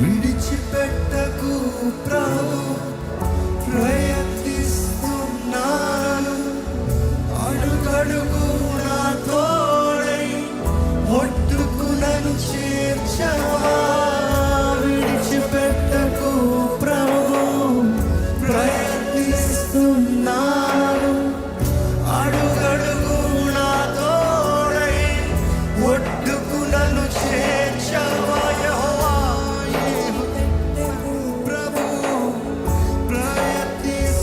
విడిచిపెట్టకు ప్రభు, ప్రయత్నిస్తున్నాను అడుగడుగు నా తోడై ఒట్టుకు నన్ను చేర్చవా. విడిచిపెట్టకు ప్రభు, ప్రయత్నిస్తున్నాను అడుగడుగు నా తోడై ఒట్టుకు నన్ను చేర్చవా. యెహోవా ప్రభు, ప్రయత్నిస్తున్నాను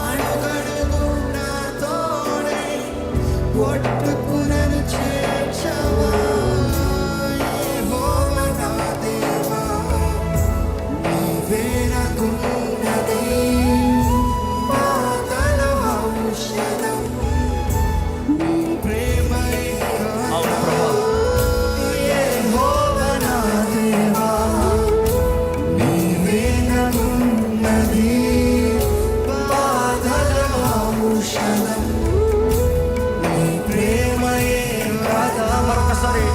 అడుగడుగు నా తోడై ఒట్టుకు నన్ను చేర్చవా. యెహోవా నా దేవా, నీవే నాకున్నది పాదల ఔషధం, నీ ప్రేమయే యెహోవా నా దేవా, నీవే నాకున్నది పాదల ఔషధం, నీ ప్రేమయే కదా. మరొకసారి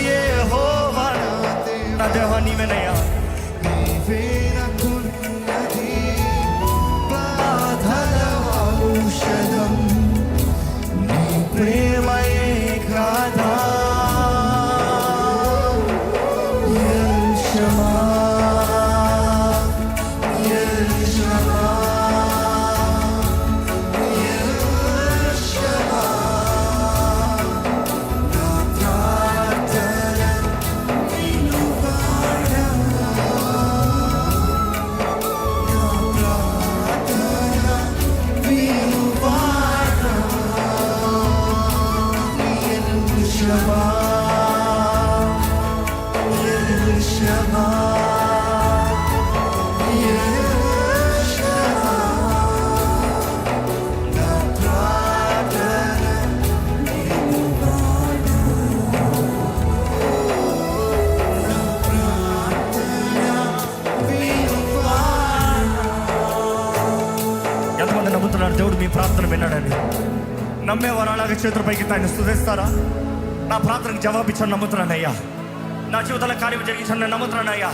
యెహోవా నా దేవా, నీవేనయ్యా, నీవే నాకున్నది బాధల ఔషధం, నీ ప్రేమయే కదా. El Shama, El Shama, El Shama. నా ప్రార్థన వినువాడా, నా ప్రార్థన వినువాడా. El Shama, El Shama, El Shama. నా ప్రార్థన వినువాడా, నా ప్రార్థన వినువాడా. ఎంతమంది నమ్ముతున్నారు దేవుడు మీ ప్రార్థన విన్నాడని? నమ్మేవారు అలాగే చేతుల పైకి ఆయన స్తుతిస్తారా? నా ప్రార్థనకు జవాబిచ్చాను నమ్ముతున్నానయ్యా. నా జీవితంలో కార్యం జరిగించాను నేను నమ్ముతున్నానయ్యా.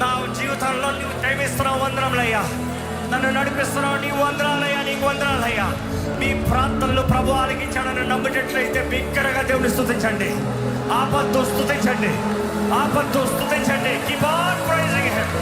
నా జీవితంలో నువ్వు దయమిస్తున్నావు, వందనాలయ్యా. నన్ను నడిపిస్తున్నావు, నీవు వందనాలయ్యా, నీకు వందనాలయ్యా. మీ ప్రార్థనలు ప్రభు ఆలకించాడని నమ్మేటట్లయితే బిగ్గరగా దేవుని స్తుతించండి. ఆపత్తు స్తుతించండి, ఆపత్తు స్తుతించండి. Keep on pricing him.